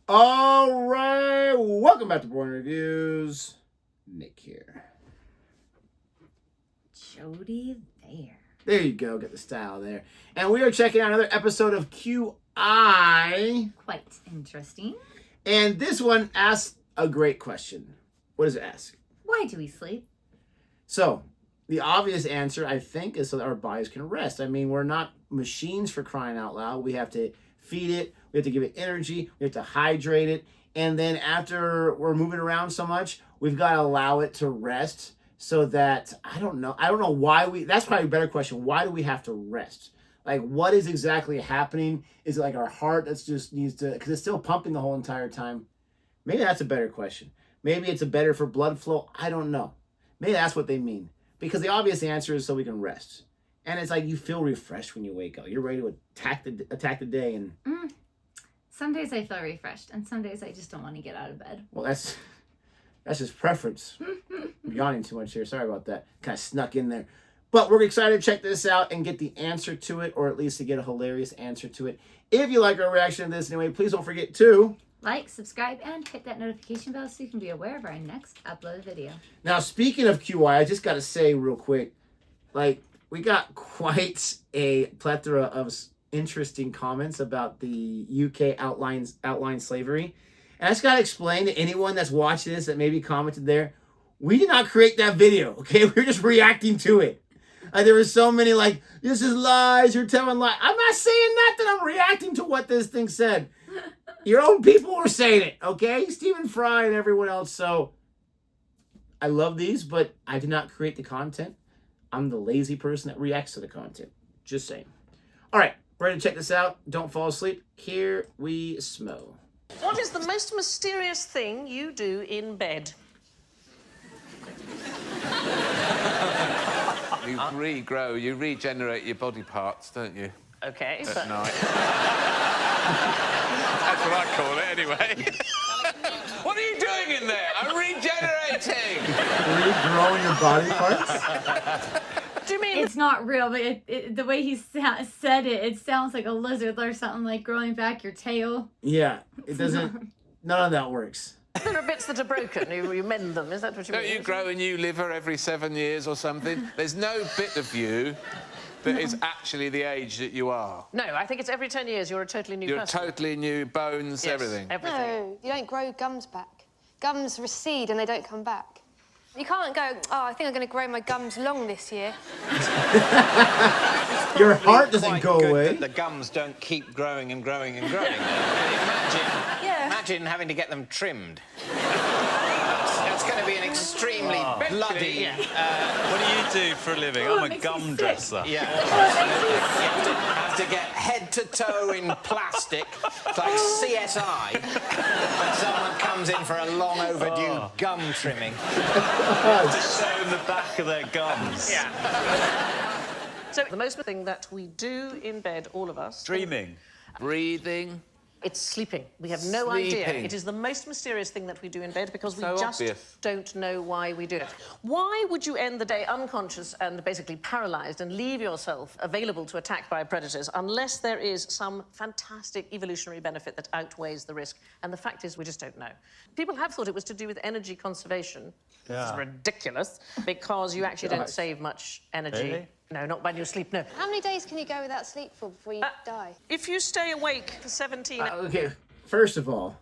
All right, welcome back to Boring Reviews. Nick here. Jodi there. There you go, get the style there. And we are checking out another episode of QI. Quite interesting. And this one asks a great question. What does it ask? Why do we sleep? So, the obvious answer, I think, is so that our bodies can rest. I mean, we're not machines, for crying out loud. We have to feed it. We have to give it energy. We have to hydrate it. And then after we're moving around so much, we've got to allow it to rest so that, I don't know why that's probably a better question. Why do we have to rest? Like, what is exactly happening? Is it like our heart that's just needs to, because it's still pumping the whole entire time? Maybe that's a better question. Maybe it's a better for blood flow. I don't know. Maybe that's what they mean. Because the obvious answer is so we can rest. And it's like you feel refreshed when you wake up. You're ready to attack the day. And some days I feel refreshed, and some days I just don't want to get out of bed. Well, that's just preference. I'm yawning too much here. Sorry about that. Kind of snuck in there. But we're excited to check this out and get the answer to it, or at least to get a hilarious answer to it. If you like our reaction to this anyway, please don't forget to like, subscribe, and hit that notification bell so you can be aware of our next uploaded video. Now, speaking of QI, I just got to say real quick, like, we got quite a plethora of interesting comments about the UK outline slavery. And I just got to explain to anyone that's watching this that maybe commented there, we did not create that video, okay? We were just reacting to it. There were so many like, this is lies, you're telling lies. I'm not saying nothing. I'm reacting to what this thing said. Your own people were saying it, okay? Stephen Fry and everyone else. So I love these, but I did not create the content. I'm the lazy person that reacts to the content. Just saying. All right, ready to check this out? Don't fall asleep. Here we smo. What is the most mysterious thing you do in bed? You regrow, you regenerate your body parts, don't you? Okay. At night. That's what I call it, anyway. What are you doing in there? I'm regenerating. Regrowing your body parts? Do you mean it's not real, but the way he said it, it sounds like a lizard or something, like growing back your tail. Yeah, it doesn't. None of that works. there are bits that are broken? You mend them? Is that what you mean? Don't you grow a new liver every 7 years or something? There's no bit of you that is actually the age that you are. No, I think it's every 10 years you're a totally new You're person. totally new, bones, Yes, everything. Everything. No, you don't grow gums back. Gums recede and they don't come back. You can't go, oh, I think I'm going to grow my gums long this year. Your heart doesn't go away. The gums don't keep growing and growing and growing. Imagine having to get them trimmed. That's going to be an extremely bloody... What do you do for a living? I'm a gum dresser. Yeah. You have to get head to toe in plastic. It's like CSI. When someone comes in for a long overdue gum trimming. To show them the back of their gums. Yeah. So, the most thing that we do in bed, all of us... Dreaming. Breathing. It's sleeping. We have no idea. It is the most mysterious thing that we do in bed because we just don't know why we do it. Why would you end the day unconscious and basically paralysed and leave yourself available to attack by predators unless there is some fantastic evolutionary benefit that outweighs the risk? And the fact is, we just don't know. People have thought it was to do with energy conservation. Yeah. This is ridiculous because you actually don't save much energy. Really? No, not when you sleep, no. How many days can you go without sleep for before you die? If you stay awake for 17 hours... Okay, first of all,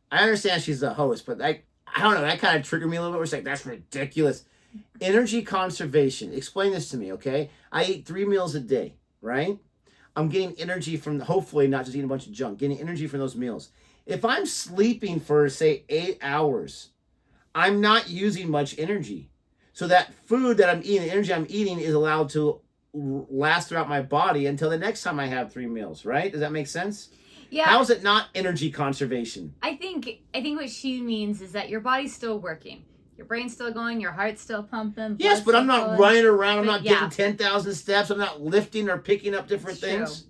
I understand she's the host, but I don't know, that kind of triggered me a little bit. It's like, that's ridiculous. Energy conservation. Explain this to me, okay? I eat 3 meals a day, right? I'm getting energy from, hopefully not just eating a bunch of junk, getting energy from those meals. If I'm sleeping for, say, 8 hours, I'm not using much energy. So that food that I'm eating, the energy I'm eating, is allowed to last throughout my body until the next time I have 3 meals, right? Does that make sense? Yeah. How is it not energy conservation? I think what she means is that your body's still working. Your brain's still going, your heart's still pumping. Yes, but I'm not running around. I'm not getting yeah. 10,000 steps. I'm not lifting or picking up different things.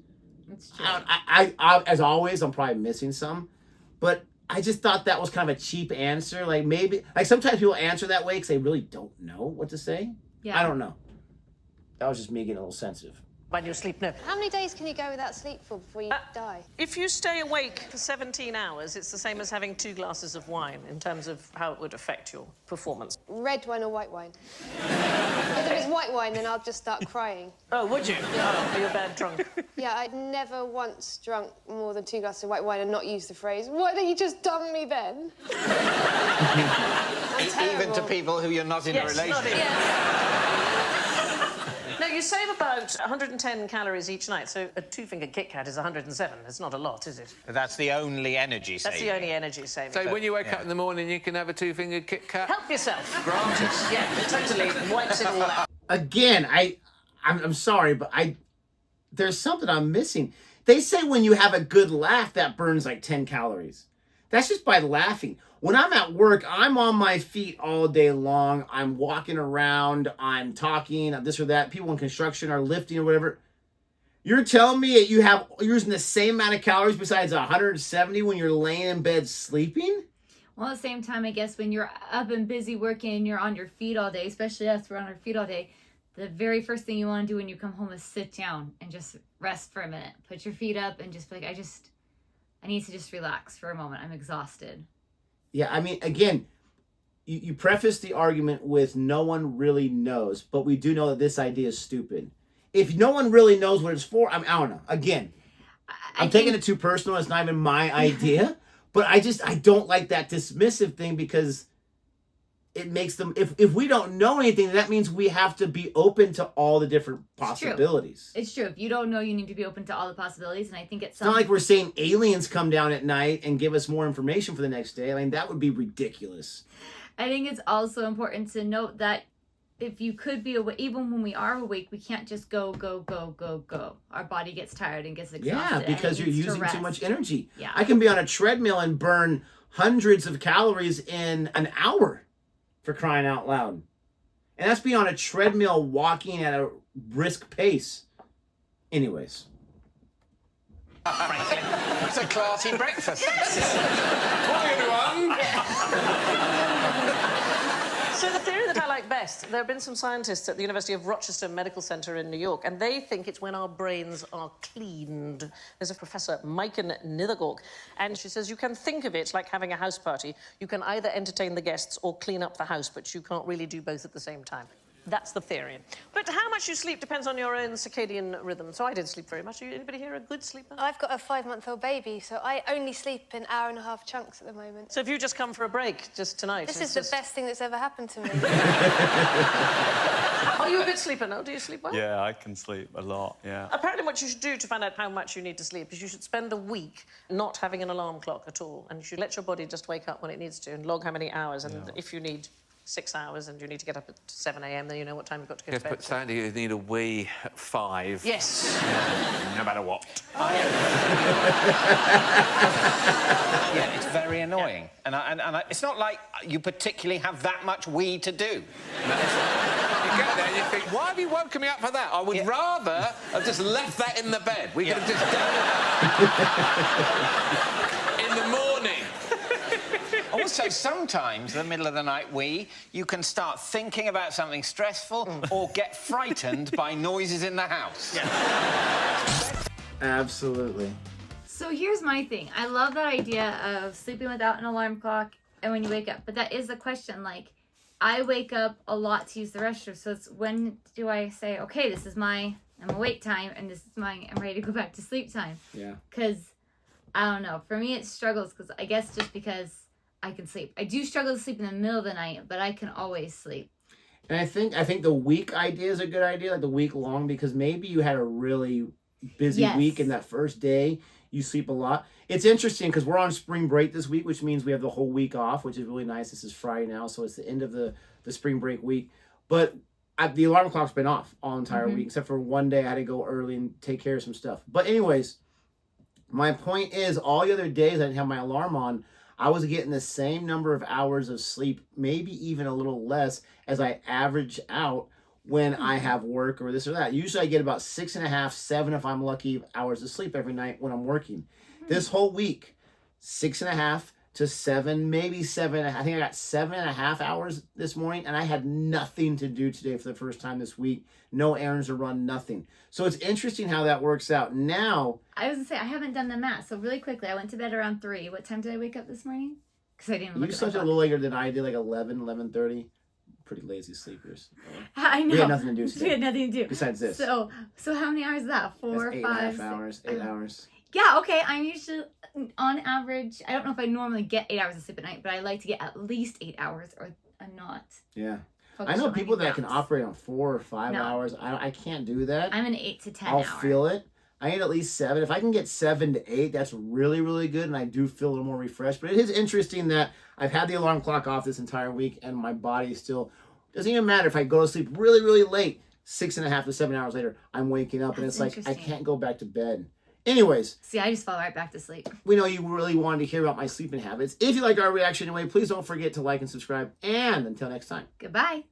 It's true. I, as always, I'm probably missing some. But I just thought that was kind of a cheap answer. Like, maybe, like, sometimes people answer that way because they really don't know what to say. Yeah. I don't know. That was just me getting a little sensitive. When you sleep, no. How many days can you go without sleep for before you die? If you stay awake for 17 hours, it's the same as having 2 glasses of wine in terms of how it would affect your performance. Red wine or white wine? Because if it's white wine, then I'll just start crying. Oh, would you? Oh, you're bad drunk. Yeah, I'd never once drunk more than 2 glasses of white wine and not use the phrase, "Why don't you just dump me then?" Even to people who you're not in a relationship. No, you save about 110 calories each night, so a 2-finger Kit Kat is 107. It's not a lot, is it? That's the only energy saving. That's the only energy saving. So when you wake up in the morning, you can have a 2-fingered Kit Kat? Help yourself. Granted. Yeah, it totally wipes it all out. Again, I'm sorry, but there's something I'm missing. They say when you have a good laugh, that burns like 10 calories. That's just by laughing. When I'm at work, I'm on my feet all day long. I'm walking around. I'm talking, this or that. People in construction are lifting or whatever. You're telling me that you're using the same amount of calories besides 170 when you're laying in bed sleeping? Well, at the same time, I guess when you're up and busy working and you're on your feet all day, especially us, we're on our feet all day, the very first thing you want to do when you come home is sit down and just rest for a minute. Put your feet up and just be like, I need to just relax for a moment. I'm exhausted. Yeah, I mean, again, you preface the argument with no one really knows, but we do know that this idea is stupid. If no one really knows what it's for, I don't know. Again, I'm taking it too personal. It's not even my idea. But I don't like that dismissive thing because it makes them, if we don't know anything, that means we have to be open to all the different possibilities. It's true. If you don't know, you need to be open to all the possibilities. And I think it's not like we're saying aliens come down at night and give us more information for the next day. I mean, that would be ridiculous. I think it's also important to note that if you could be awake, even when we are awake, we can't just go. Our body gets tired and gets exhausted. Yeah, because you're using too much energy. Yeah. I can be on a treadmill and burn hundreds of calories in an hour, for crying out loud. And that's be on a treadmill walking at a brisk pace. Anyways. Frankly, it's a classy breakfast. Morning, everyone. So the theory that I like best, there have been some scientists at the University of Rochester Medical Center in New York, and they think it's when our brains are cleaned. There's a professor, Maiken Nithergork, and she says you can think of it like having a house party. You can either entertain the guests or clean up the house, but you can't really do both at the same time. That's the theory. But how much you sleep depends on your own circadian rhythm. So I didn't sleep very much. Anybody here a good sleeper? I've got a 5-month-old baby, so I only sleep in 1.5 hour chunks at the moment. So have you just come for a break just tonight? This is the best thing that's ever happened to me. Are you a good sleeper now? Do you sleep well? Yeah, I can sleep a lot, yeah. Apparently what you should do to find out how much you need to sleep is you should spend a week not having an alarm clock at all, and you should let your body just wake up when it needs to and log how many hours, and if you need 6 hours and you need to get up at 7 a.m, then you know what time you've got to go to bed. But Sandy, you need a wee at 5. Yes. No matter what. Yeah, it's very annoying. And it's not like you particularly have that much wee to do. You get there and you think, why have you woken me up for that? I would rather have just left that in the bed. We could have just done it in the morning. Also, sometimes, in the middle of the night you can start thinking about something stressful or get frightened by noises in the house. Yeah. Absolutely. So here's my thing. I love that idea of sleeping without an alarm clock and when you wake up. But that is the question. Like, I wake up a lot to use the restroom. So it's when do I say, okay, this is I'm awake time and this is I'm ready to go back to sleep time. Yeah. Because, I don't know. For me, it struggles because I guess just because I can sleep. I do struggle to sleep in the middle of the night, but I can always sleep. And I think the week idea is a good idea, like the week long, because maybe you had a really busy week and that first day you sleep a lot. It's interesting because we're on spring break this week, which means we have the whole week off, which is really nice. This is Friday now, so it's the end of the spring break week. But the alarm clock's been off all entire week, except for one day I had to go early and take care of some stuff. But anyways, my point is all the other days I didn't have my alarm on, I was getting the same number of hours of sleep, maybe even a little less, as I average out when I have work or this or that. Usually I get about 6.5, 7 if I'm lucky, hours of sleep every night when I'm working. This whole week, 6.5 to 7, maybe 7. I think I got 7.5 hours this morning, and I had nothing to do today for the first time this week. No errands to run, nothing. So it's interesting how that works out. Now, I was gonna say I haven't done the math. So really quickly, I went to bed around 3. What time did I wake up this morning? Because I didn't look you at slept my a clock. little later than I did, like 11:30. Pretty lazy sleepers. I know. We had nothing to do We today. had nothing to do. Besides this. So how many hours is that? 4, That's 5, 8.5 hours. 8 hours. Yeah, okay. I'm usually, on average, I don't know if I normally get 8 hours of sleep at night, but I like to get at least 8 hours or not. Yeah. I focus know on people my that can naps. operate on 4 or 5 No. hours. I can't do that. I'm an 8 to 10 I'll hour. feel it. I need at least 7. If I can get 7 to 8, that's really, really good, and I do feel a little more refreshed. But it is interesting that I've had the alarm clock off this entire week, and my body still doesn't even matter if I go to sleep really, really late. 6.5 to 7 hours later, I'm waking up, and That's it's like I interesting. can't go back to bed. Anyways, See, I just fall right back to sleep. we know you really wanted to hear about my sleeping habits. If you like our reaction anyway, please don't forget to like and subscribe. And until next time. Goodbye.